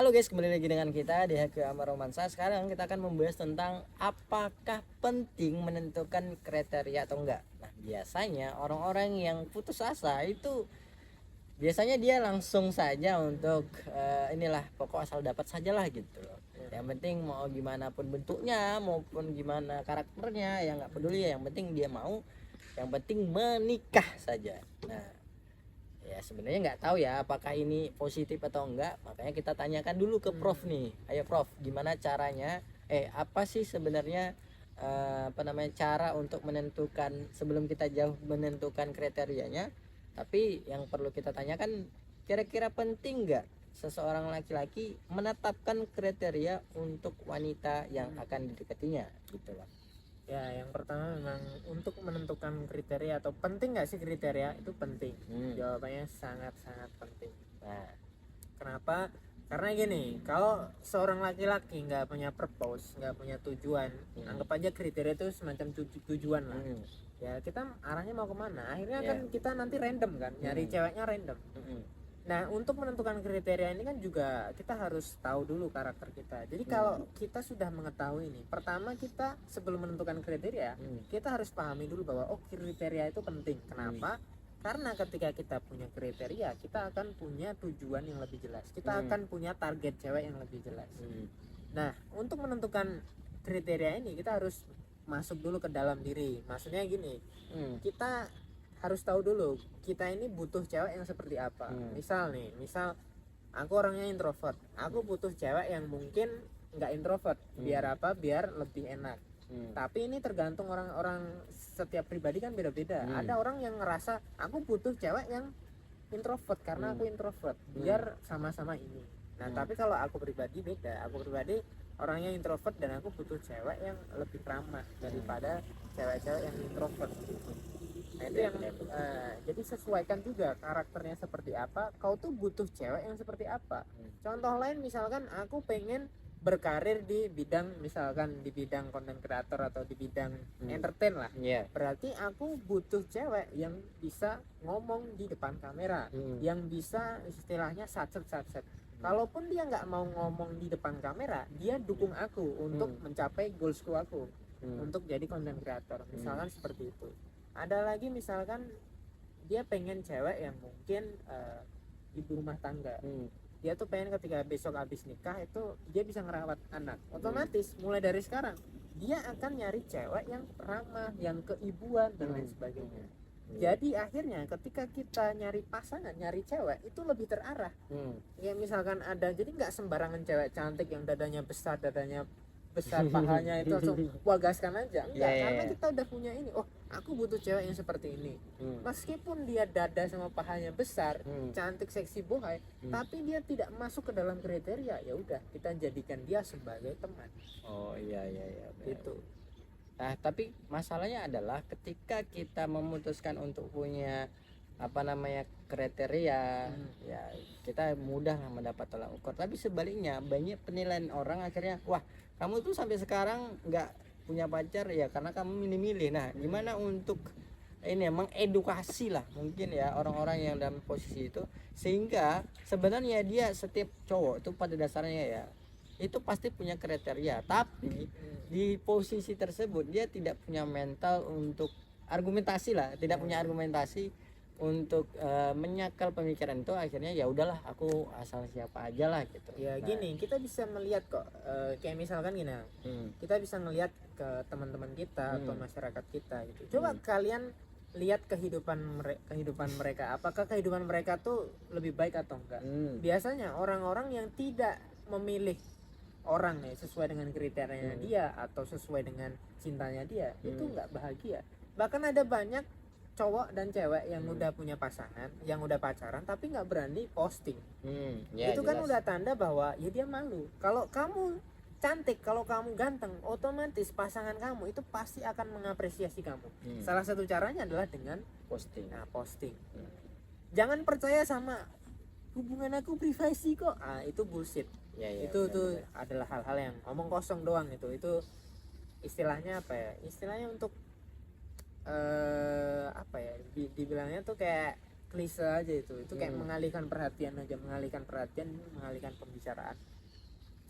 Halo guys, kembali lagi dengan kita di Happy Amar Romansa. Sekarang kita akan membahas tentang apakah penting menentukan kriteria atau enggak. Nah, biasanya orang-orang yang putus asa itu biasanya dia langsung saja untuk inilah pokok asal dapat sajalah gitu loh. Yang penting mau gimana pun bentuknya maupun gimana karakternya ya nggak peduli, yang penting dia mau, yang penting menikah saja. Nah, ya sebenarnya nggak tahu ya apakah ini positif atau enggak, makanya kita tanyakan dulu ke Prof nih. Ayo Prof, gimana caranya, apa sih sebenarnya apa namanya cara untuk menentukan sebelum kita jauh menentukan kriterianya. Tapi yang perlu kita tanyakan, kira-kira penting nggak seseorang laki-laki menetapkan kriteria untuk wanita yang akan didekatinya gitu loh. Ya, yang pertama memang untuk menentukan kriteria atau penting nggak sih kriteria itu penting. Jawabannya sangat-sangat penting. Nah, Kenapa? Karena gini, kalau seorang laki-laki nggak punya purpose, nggak punya tujuan, anggap aja kriteria itu semacam tujuan lah. Ya kita arahnya mau kemana? Akhirnya kan kita nanti random kan, nyari ceweknya random. Nah, untuk menentukan kriteria ini kan juga kita harus tahu dulu karakter kita. Jadi kalau kita sudah mengetahui ini, pertama kita sebelum menentukan kriteria, kita harus pahami dulu bahwa kriteria itu penting. Kenapa? Karena ketika kita punya kriteria, kita akan punya tujuan yang lebih jelas. Kita akan punya target cewek yang lebih jelas. Nah, untuk menentukan kriteria ini kita harus masuk dulu ke dalam diri. Maksudnya gini, kita harus tahu dulu kita ini butuh cewek yang seperti apa. Misal aku orangnya introvert, aku butuh cewek yang mungkin nggak introvert. Biar apa? Biar lebih enak. Tapi ini tergantung orang-orang, setiap pribadi kan beda-beda. Ada orang yang ngerasa aku butuh cewek yang introvert karena aku introvert, biar sama-sama ini. Nah, tapi kalau aku pribadi beda. Aku pribadi orangnya introvert dan aku butuh cewek yang lebih ramah daripada cewek-cewek yang introvert. Nah, itu yang jadi sesuaikan juga karakternya seperti apa. Kau tuh butuh cewek yang seperti apa. Contoh lain misalkan aku pengen berkarir di bidang, misalkan di bidang konten kreator atau di bidang entertain lah. Berarti aku butuh cewek yang bisa ngomong di depan kamera, yang bisa istilahnya satset. Kalaupun dia nggak mau ngomong di depan kamera, dia dukung aku untuk mencapai goalsku aku, untuk jadi konten kreator. Misalkan seperti itu. Ada lagi misalkan dia pengen cewek yang mungkin ibu rumah tangga. Dia tuh pengen ketika besok habis nikah itu dia bisa ngerawat anak. Otomatis mulai dari sekarang dia akan nyari cewek yang ramah, yang keibuan dan lain sebagainya. Jadi akhirnya ketika kita nyari pasangan, nyari cewek itu lebih terarah. Ya misalkan ada, jadi nggak sembarangan cewek cantik yang dadanya besar pahanya itu langsung wah gaskan aja. Enggak, karena kita udah punya ini. Oh, aku butuh cewek yang seperti ini. Meskipun dia dada sama pahanya besar, cantik, seksi, bohai, tapi dia tidak masuk ke dalam kriteria, ya udah kita jadikan dia sebagai teman. Oh iya Gitu. Nah, tapi masalahnya adalah ketika kita memutuskan untuk punya apa namanya kriteria, ya kita mudah mendapat tolak ukur. Tapi sebaliknya banyak penilaian orang akhirnya, wah kamu tuh sampai sekarang nggak punya pacar ya karena kamu milih-milih. Nah, gimana untuk ini mengedukasi lah mungkin ya orang-orang yang dalam posisi itu, sehingga sebenarnya dia setiap cowok itu pada dasarnya ya itu pasti punya kriteria, tapi di posisi tersebut dia tidak punya mental untuk argumentasi lah, tidak punya argumentasi untuk menyakal pemikiran itu. Akhirnya ya udahlah aku asal siapa aja lah gitu. Ya gini, kita bisa melihat kok kayak misalkan gini, kita bisa ngelihat ke teman-teman kita atau masyarakat kita gitu. Coba kalian lihat kehidupan mereka, apakah kehidupan mereka tuh lebih baik atau enggak. Biasanya orang-orang yang tidak memilih orang nih sesuai dengan kriterianya dia atau sesuai dengan cintanya dia itu nggak bahagia. Bahkan ada banyak cowok dan cewek yang udah punya pasangan, yang udah pacaran tapi nggak berani posting. Ya, Itu kan jelas. udah tanda bahwa ya dia malu. Kalau kamu cantik, kalau kamu ganteng, otomatis pasangan kamu itu pasti akan mengapresiasi kamu. Salah satu caranya adalah dengan Posting. Nah, posting. Jangan percaya sama hubungan aku privasi kok. Itu bullshit. Ya, Itu benar-benar. adalah hal-hal yang omong kosong doang itu. Itu istilahnya apa ya? Istilahnya untuk apa ya? Dibilangnya tuh kayak klise aja itu kayak Hmm. mengalihkan perhatian aja, mengalihkan pembicaraan.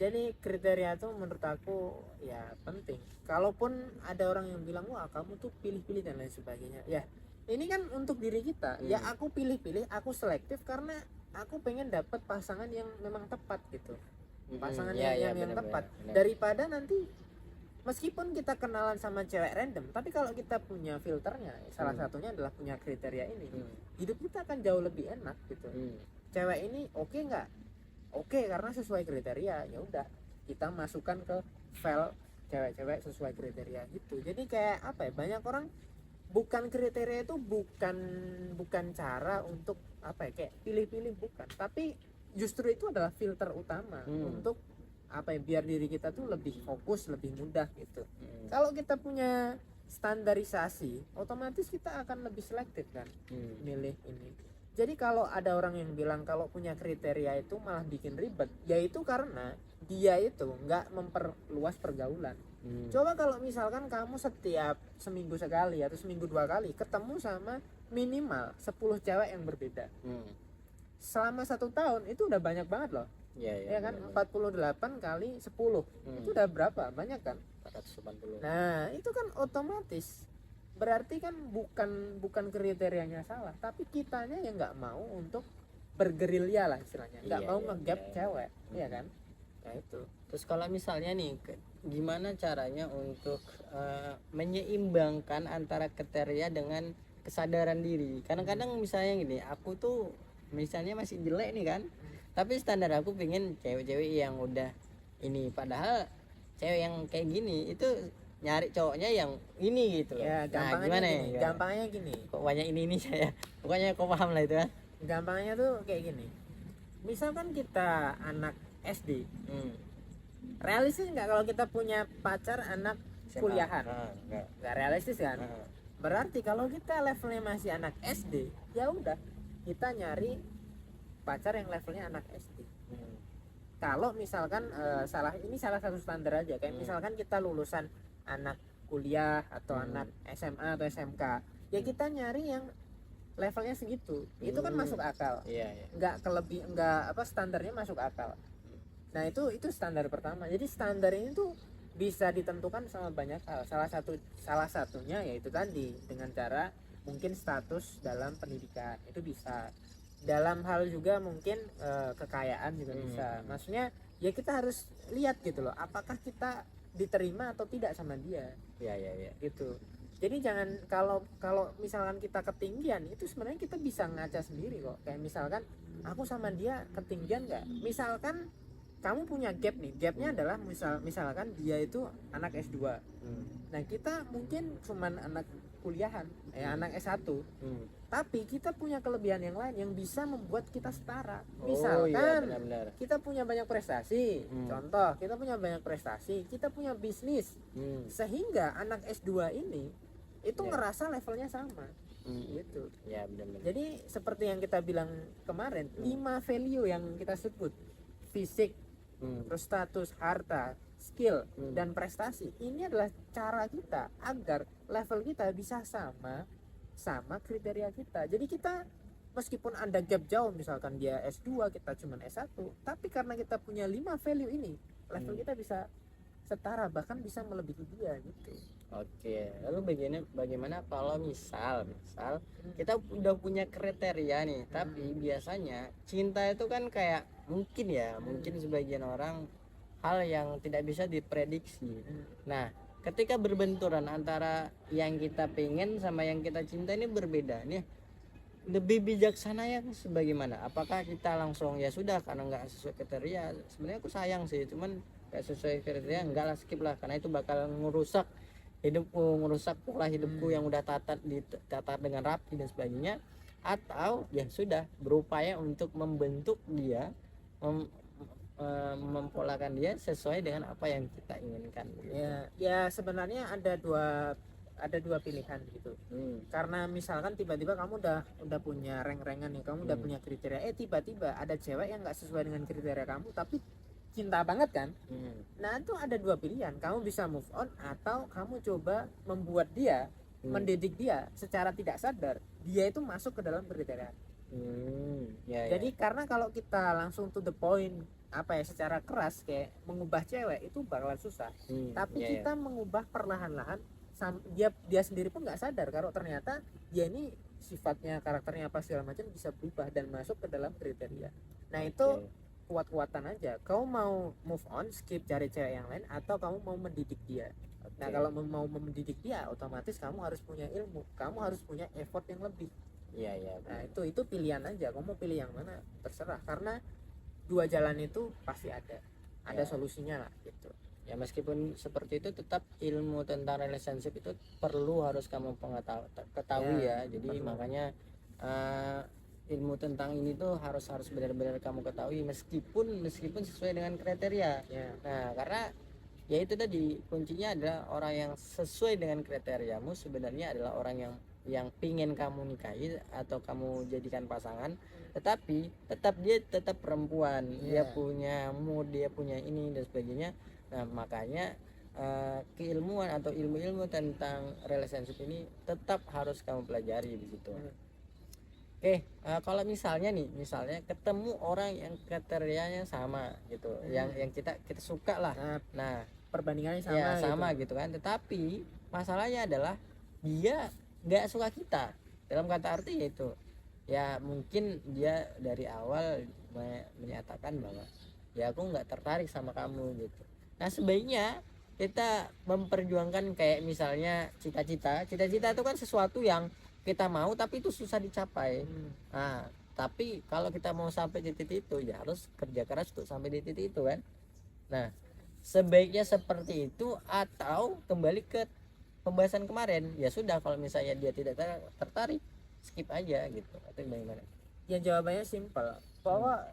Jadi kriteria tuh menurut aku ya penting. Kalaupun ada orang yang bilang wah kamu tuh pilih-pilih dan lain sebagainya, ya ini kan untuk diri kita. Ya aku pilih-pilih, aku selektif karena aku pengen dapat pasangan yang memang tepat gitu, pasangan Ya, ya, yang benar, tepat. benar, benar. Daripada nanti meskipun kita kenalan sama cewek random, tapi kalau kita punya filternya, salah satunya adalah punya kriteria ini, hidup kita akan jauh lebih enak gitu. Cewek ini oke nggak? Oke, karena sesuai kriteria, ya udah kita masukkan ke file cewek-cewek sesuai kriteria gitu. Jadi kayak apa ya, banyak orang bukan kriteria itu bukan cara untuk apa ya, kayak pilih-pilih, bukan, tapi justru itu adalah filter utama untuk apa ya, biar diri kita tuh lebih fokus, lebih mudah gitu. Kalau kita punya standarisasi, otomatis kita akan lebih selektif kan milih ini. Jadi kalau ada orang yang bilang kalau punya kriteria itu malah bikin ribet, yaitu karena dia itu nggak memperluas pergaulan. Coba kalau misalkan kamu setiap seminggu sekali atau seminggu 2 kali ketemu sama minimal 10 cewek yang berbeda, selama 1 tahun itu udah banyak banget loh. Ya kan, 48 kali 10 itu udah berapa banyak kan, 480. nah itu kan otomatis berarti kan bukan kriterianya salah, tapi kitanya yang nggak mau untuk bergerilya lah istilahnya, nggak mau ngegap cewek, ya kan. Nah itu. Terus kalau misalnya nih gimana caranya untuk menyeimbangkan antara kriteria dengan kesadaran diri? Kadang-kadang misalnya gini, aku tuh misalnya masih jelek nih kan, tapi standar aku pengen cewek-cewek yang udah ini, padahal cewek yang kayak gini itu nyari cowoknya yang ini gitu loh. Ya Nah, gampangnya gimana gini, ya? gampangnya gini, Kok banyak ini saya. Pokoknya kau paham lah itu kan. gampangnya tuh kayak gini. Misalkan kita anak SD, realistis nggak kalau kita punya pacar anak kuliahan? Nggak realistis kan. Berarti kalau kita levelnya masih anak SD, ya udah kita nyari pacar yang levelnya anak SD. Kalau misalkan salah satu standar aja, kayak misalkan kita lulusan anak kuliah atau anak SMA atau SMK, ya kita nyari yang levelnya segitu. Itu kan masuk akal. Nggak standarnya masuk akal. Nah itu standar pertama. Jadi standar ini tuh bisa ditentukan sama banyak hal. Salah satunya yaitu tadi dengan cara mungkin status dalam pendidikan, itu bisa. Dalam hal juga mungkin kekayaan juga bisa. Maksudnya ya kita harus lihat gitu loh, apakah kita diterima atau tidak sama dia. Gitu. Jadi jangan, kalau misalkan kita ketinggian, itu sebenarnya kita bisa ngaca sendiri kok. Kayak misalkan aku sama dia ketinggian nggak? Misalkan kamu punya gap nih, gapnya adalah misalkan dia itu anak S2, nah kita mungkin cuman anak kuliahan, anak S1, tapi kita punya kelebihan yang lain yang bisa membuat kita setara. Misalkan kita punya banyak prestasi, contoh kita punya banyak prestasi, kita punya bisnis, sehingga anak S2 ini itu ngerasa levelnya sama. Gitu. Jadi seperti yang kita bilang kemarin, 5 value yang kita sebut, fisik, terus status, harta, skill, dan prestasi, ini adalah cara kita agar level kita bisa sama kriteria kita. Jadi kita meskipun ada gap jauh, misalkan dia S2 kita cuma S1, tapi karena kita punya 5 value ini, level kita bisa setara, bahkan bisa melebihi dia gitu. Oke, lalu bagaimana kalau misal kita udah punya kriteria nih, tapi biasanya cinta itu kan kayak mungkin sebagian orang hal yang tidak bisa diprediksi. Nah, ketika berbenturan antara yang kita pengen sama yang kita cinta ini berbeda nih, lebih bijaksana yang sebagaimana? Apakah kita langsung ya sudah karena nggak sesuai kriteria, sebenarnya aku sayang sih, cuman nggak sesuai kriteria, enggak lah, skip lah, karena itu bakal ngerusak hidupku, ngerusak pola hidupku yang udah ditata dengan rapi dan sebagainya. Atau ya sudah berupaya untuk membentuk dia, mempolakan dia sesuai dengan apa yang kita inginkan gitu. Ya sebenarnya ada dua pilihan gitu. Karena misalkan tiba-tiba kamu udah punya rank-rankan nih, kamu udah punya kriteria, tiba-tiba ada cewek yang nggak sesuai dengan kriteria kamu tapi cinta banget kan. Nah itu ada dua pilihan, kamu bisa move on atau kamu coba membuat dia, mendidik dia secara tidak sadar dia itu masuk ke dalam kriteria Ya, Jadi karena kalau kita langsung to the point secara keras kayak mengubah cewek itu bakalan susah. Tapi ya, kita mengubah perlahan-lahan, dia sendiri pun nggak sadar kalau ternyata dia ini sifatnya, karakternya apa segala macam bisa berubah dan masuk ke dalam kriteria. Nah itu kuat-kuatan aja. Kamu mau move on, skip cari cewek yang lain, atau kamu mau mendidik dia. Nah kalau mau mendidik dia, otomatis kamu harus punya ilmu, kamu harus punya effort yang lebih. Iya. Nah itu pilihan aja, kamu mau pilih yang mana terserah, karena dua jalan itu pasti ada solusinya lah gitu. Ya meskipun seperti itu, tetap ilmu tentang relationship itu perlu harus kamu ketahui ya. Jadi perlu. makanya ilmu tentang ini tuh harus benar-benar kamu ketahui, meskipun sesuai dengan kriteria. Nah karena ya itu tadi kuncinya adalah orang yang sesuai dengan kriteriamu sebenarnya adalah orang yang pingin kamu nikahi atau kamu jadikan pasangan, tetapi dia tetap perempuan, dia punya mood, dia punya ini dan sebagainya. Nah makanya keilmuan atau ilmu-ilmu tentang relationship ini tetap harus kamu pelajari begitu. Oke, kalau misalnya ketemu orang yang kriterianya sama gitu, yang kita suka lah. Nah perbandingannya sama gitu kan, tetapi masalahnya adalah dia nggak suka kita, dalam kata arti itu ya mungkin dia dari awal menyatakan bahwa ya aku nggak tertarik sama kamu gitu. Nah sebaiknya kita memperjuangkan kayak misalnya cita-cita itu kan sesuatu yang kita mau tapi itu susah dicapai. Nah tapi kalau kita mau sampai di titik itu ya harus kerja keras untuk sampai di titik itu kan. Nah sebaiknya seperti itu, atau kembali ke pembahasan kemarin, ya sudah kalau misalnya dia tidak tertarik skip aja gitu, atau bagaimana? Ya jawabannya simpel, bahwa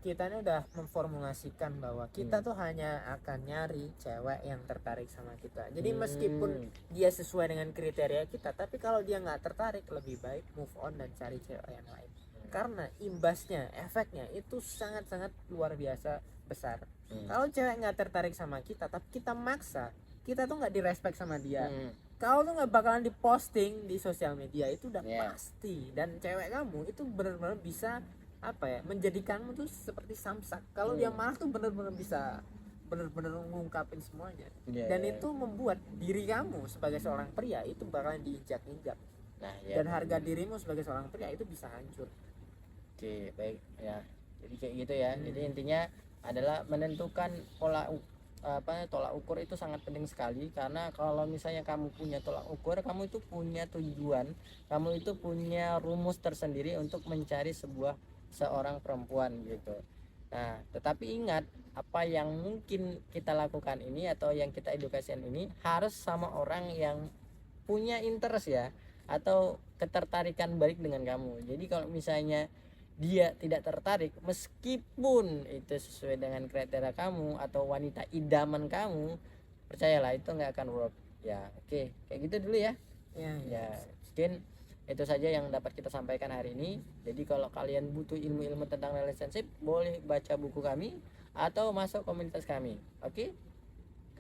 kita ini udah memformulasikan bahwa kita tuh hanya akan nyari cewek yang tertarik sama kita. Jadi meskipun dia sesuai dengan kriteria kita, tapi kalau dia nggak tertarik, lebih baik move on dan cari cewek yang lain. Karena imbasnya, efeknya itu sangat-sangat luar biasa besar. Kalau cewek nggak tertarik sama kita tapi kita maksa, kita tuh nggak direspek sama dia, kau tuh nggak bakalan diposting di sosial media, itu udah pasti. Dan cewek kamu itu benar-benar bisa menjadikanmu tuh seperti samsak. Kalau dia marah tuh benar-benar bisa mengungkapin semuanya. Dan itu membuat diri kamu sebagai seorang pria itu bakalan diinjak-injak. Dan harga dirimu sebagai seorang pria itu bisa hancur. Oke, baik ya. Jadi kayak gitu ya. Jadi intinya adalah menentukan tolak ukur itu sangat penting sekali, karena kalau misalnya kamu punya tolak ukur, kamu itu punya tujuan, kamu itu punya rumus tersendiri untuk mencari seorang perempuan gitu. Nah, tetapi ingat, apa yang mungkin kita lakukan ini atau yang kita edukasikan ini harus sama orang yang punya interest ya, atau ketertarikan balik dengan kamu. Jadi kalau misalnya dia tidak tertarik, meskipun itu sesuai dengan kriteria kamu atau wanita idaman kamu, percayalah itu nggak akan work ya. Oke, kayak gitu dulu ya. Ya mungkin itu saja yang dapat kita sampaikan hari ini. Jadi kalau kalian butuh ilmu-ilmu tentang relationship, boleh baca buku kami atau masuk komunitas kami. Oke,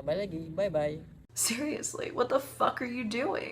kembali lagi, bye bye. Seriously, what the fuck are you doing?